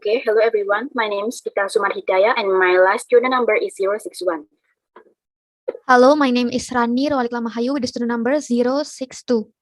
Okay, hello everyone. My name is Dikta Sumar Hidayah and my last student number is 061. Hello, my name is Rani, Roanliq Lamahayu with the student number 062.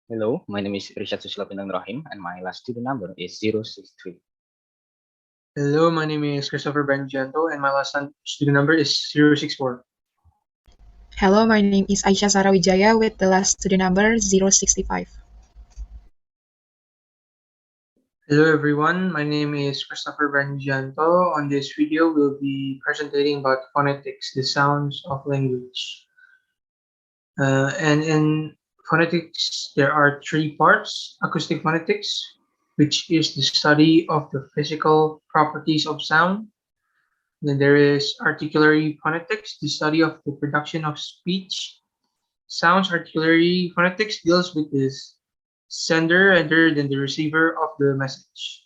Hello, my name is Irsyad Susilo Bintang Nurrohim and my last student number is 063. Hello, my name is Christofer Widjieanto and my last student number is 064. Hello, my name is Aisyah Widjaya with the last student number 065. Hello everyone, my name is Christofer Widjieanto. On this video, we'll be presenting about phonetics, the sounds of language. And in phonetics, there are three parts: acoustic phonetics, which is the study of the physical properties of sound. Then there is articulatory phonetics, the study of the production of speech. Sounds articulatory phonetics deals with this sender rather than the receiver of the message.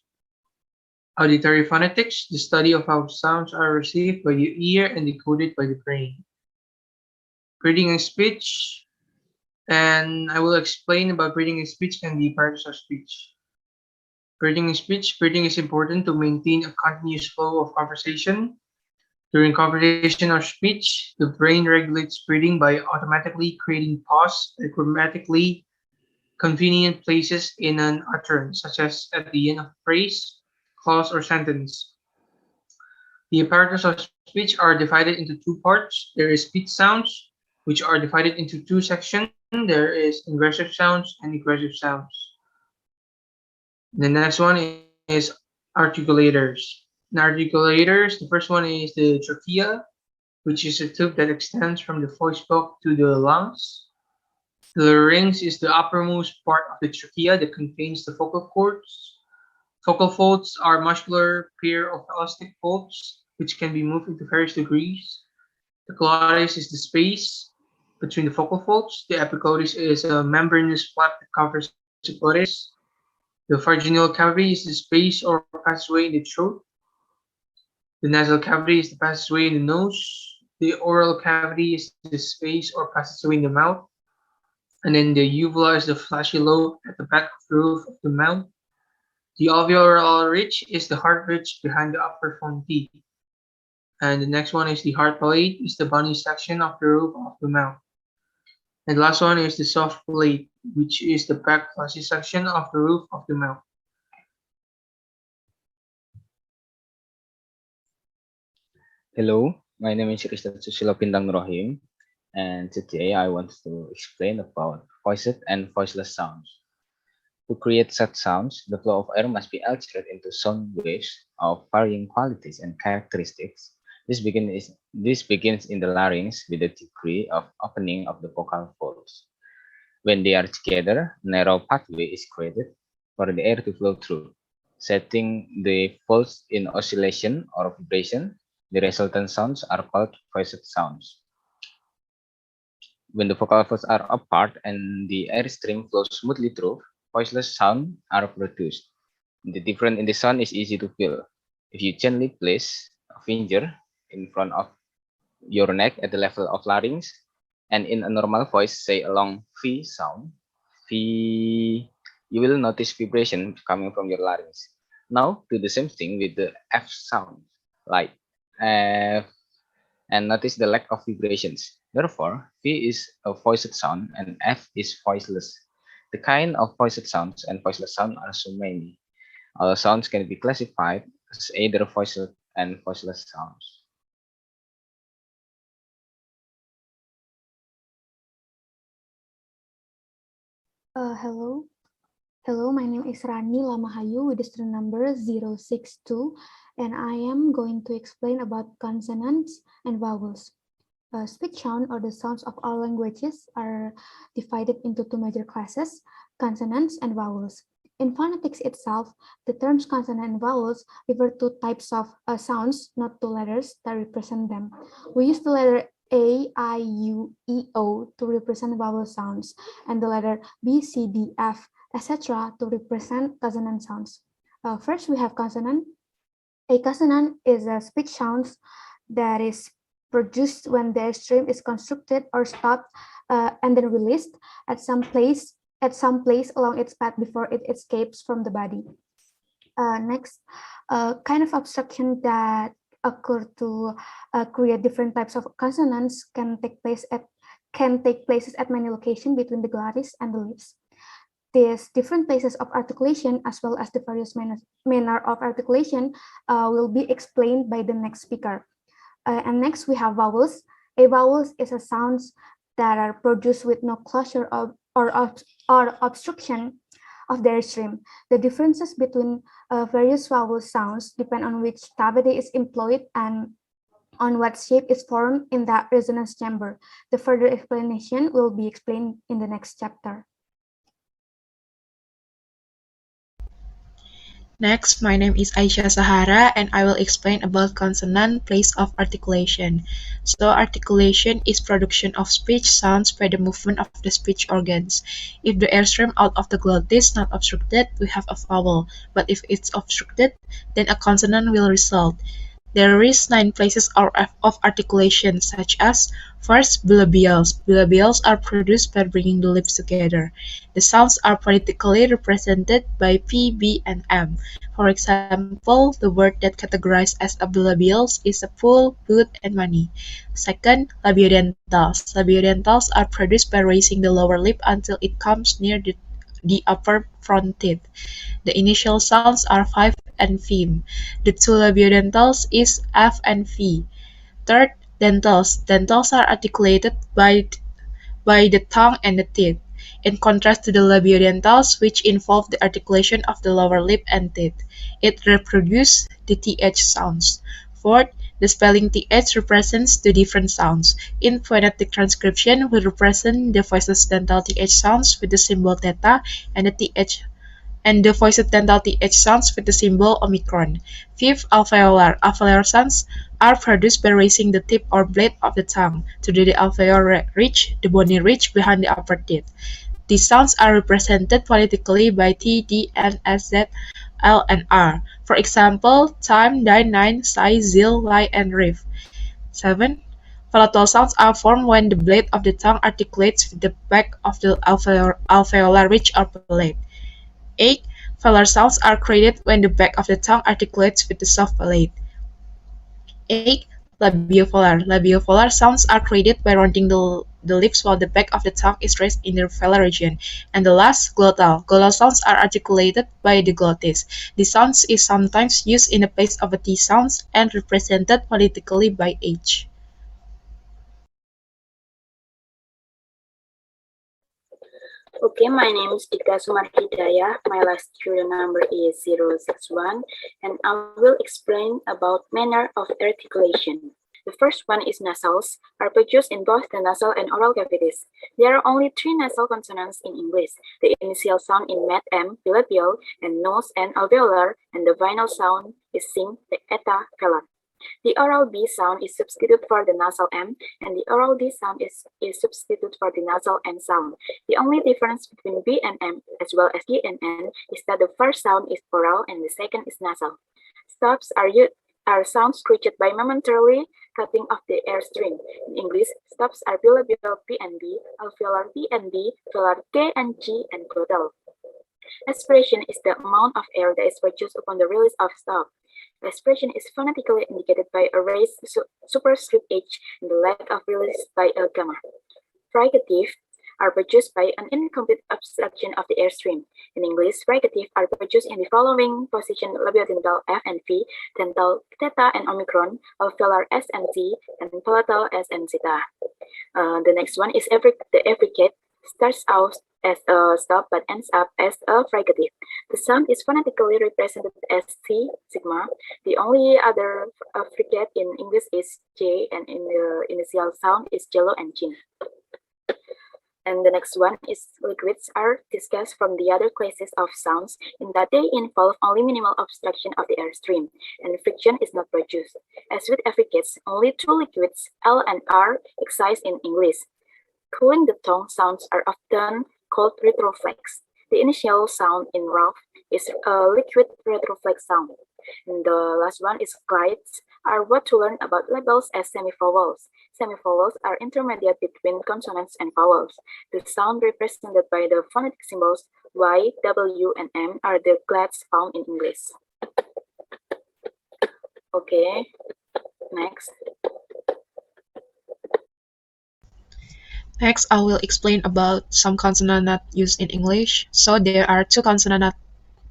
Auditory phonetics, the study of how sounds are received by the ear and decoded by the brain. Reading and speech, and I will explain about reading and speech and the parts of speech. Reading and speech, reading is important to maintain a continuous flow of conversation. During conversation or speech, the brain regulates breathing by automatically creating pause at grammatically convenient places in an utterance, such as at the end of a phrase, clause, or sentence. The apparatus of speech are divided into two parts. There is speech sounds, which are divided into two sections. There is ingressive sounds and egressive sounds. The next one is articulators. In articulators, the first one is the trachea, which is a tube that extends from the voice box to the lungs. The larynx is the uppermost part of the trachea that contains the vocal cords. Vocal folds are muscular pair of elastic folds, which can be moved into various degrees. The glottis is the space between the vocal folds. The epiglottis is a membranous flap that covers the glottis. The vaginal cavity is the space or passageway in the throat. The nasal cavity is the passageway in the nose. The oral cavity is the space or passageway in the mouth. And then the uvula is the fleshy lobe at the back of the roof of the mouth. The alveolar ridge is the heart ridge behind the upper front teeth. And the next one is the heart plate, is the bony section of the roof of the mouth. And the last one is the soft plate, which is the back fleshy section of the roof of the mouth. Hello, my name is Susilo Bintang Nurrohim and today I want to explain about voiced and voiceless sounds. To create such sounds, the flow of air must be altered into sound waves of varying qualities and characteristics. This begins in the larynx with a degree of opening of the vocal folds. When they are together, a narrow pathway is created for the air to flow through, setting the folds in oscillation or vibration. The resultant sounds are called voiced sounds. When the vocal folds are apart and the air stream flows smoothly through, voiceless sounds are produced. The difference in the sound is easy to feel. If you gently place a finger in front of your neck at the level of larynx, and in a normal voice, say a long V sound, V, you will notice vibration coming from your larynx. Now do the same thing with the F sound, like F, and notice the lack of vibrations. Therefore, V is a voiced sound and F is voiceless. The kind of voiced sounds and voiceless sounds are so many. All sounds can be classified as either voiced and voiceless sounds. Hello, my name is Rani Lamahayu with the student number 062, and I am going to explain about consonants and vowels. Speech sound or the sounds of all languages are divided into two major classes, consonants and vowels. In phonetics itself, the terms consonant and vowels refer to types of sounds, not to letters that represent them. We use the letter A, I, U, E, O to represent vowel sounds, and the letter B, C, D, F, etc. to represent consonant sounds. First, we have consonant. A consonant is a speech sound that is produced when the airstream is constructed or stopped and then released at some place along its path before it escapes from the body. Next, kind of abstraction that occur to create different types of consonants can take places at many locations between the glottis and the lips. These different places of articulation, as well as the various manner of articulation, will be explained by the next speaker. And next we have vowels. A vowels is a sounds that are produced with no closure or obstruction of their stream. The differences between various vowel sounds depend on which cavity is employed and on what shape is formed in that resonance chamber. The further explanation will be explained in the next chapter. Next, my name is Aisyah Sahara, and I will explain about consonant place of articulation. So, articulation is production of speech sounds by the movement of the speech organs. If the airstream out of the glottis not obstructed, we have a vowel, but if it's obstructed, then a consonant will result. There is 9 places of articulation, such as first, bilabials. Bilabials are produced by bringing the lips together. The sounds are phonetically represented by P, B, and M. For example, the word that categorized as a bilabials is a pool, boot, and money. Second, labiodentals. Labiodentals are produced by raising the lower lip until it comes near the upper front teeth. The initial sounds are 5 and V. The two labiodentals is F and V. Third, dentals. Dentals are articulated by the tongue and the teeth, in contrast to the labiodentals, which involve the articulation of the lower lip and teeth. It reproduces the th sounds. Fourth, the spelling th represents the different sounds. In phonetic transcription, we represent the voiceless dental th sounds with the symbol theta and the voiced dental th sounds with the symbol omicron. Fifth, alveolar. Alveolar sounds are produced by raising the tip or blade of the tongue to the alveolar ridge, the bony ridge behind the upper teeth. These sounds are represented phonetically by T, D, N, S, Z, L, and R. For example, time, dine, nine, sai, zil, lie, and riff. 7. Palatal sounds are formed when the blade of the tongue articulates with the back of the alveolar ridge or palate. 8. Velar sounds are created when the back of the tongue articulates with the soft palate. 8. Labiovelar. Labiovelar sounds are created by rounding the lips while the back of the tongue is raised in the velar region. And the last, glottal. Glottal sounds are articulated by the glottis. The sound is sometimes used in the place of a T sound and represented phonetically by H. Okay, my name is Dikta Sumar Hidayah. My last student number is 061, and I will explain about manner of articulation. The first one is nasals, are produced in both the nasal and oral cavities. There are only 3 nasal consonants in English. The initial sound in med M, bilabial, and nose and alveolar, and the final sound is sing, the eta, velar. The oral B sound is substituted for the nasal M, and the oral D sound is substituted for the nasal N sound. The only difference between B and M, as well as D and N, is that the first sound is oral and the second is nasal. Stops are sounds created by momentarily cutting off the air stream. In English, stops are bilabial P and B, alveolar P and B, velar K and G, and glottal. Aspiration is the amount of air that is produced upon the release of stop. Aspiration is phonetically indicated by a raised superscript H and the lag of release by a gamma. Fricative are produced by an incomplete obstruction of the airstream. In English, fricative are produced in the following position: labiodental F and V, dental theta and omicron, alveolar S and Z, and palatal S and zeta. The next one is the affricate. Starts out as a stop but ends up as a fricative. The sound is phonetically represented as C, sigma. The only other affricate in English is J, and in the initial sound is jello and chin. And the next one is liquids are discussed from the other classes of sounds in that they involve only minimal obstruction of the airstream, and friction is not produced. As with affricates, only 2 liquids, L and R, exist in English. Cooling the tongue sounds are often called retroflex. The initial sound in rough is a liquid retroflex sound. And the last one is glides are what to learn about labels as semivowels. Semivowels are intermediate between consonants and vowels. The sound represented by the phonetic symbols Y, W, and M are the glides found in English. Okay, next. Next, I will explain about some consonant not used in English. So there are two consonant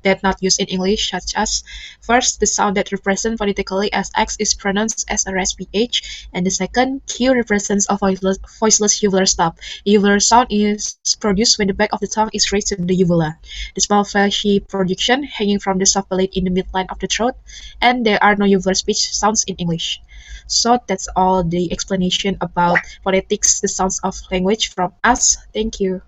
that not used in English, such as first, the sound that represents phonetically as X is pronounced as a raspy H, and the second, Q represents a voiceless uvular stop. The uvular sound is produced when the back of the tongue is raised to the uvula. The small fleshy projection hanging from the soft palate in the midline of the throat, and there are no uvular speech sounds in English. So that's all the explanation about phonetics, the sounds of language from us. Thank you.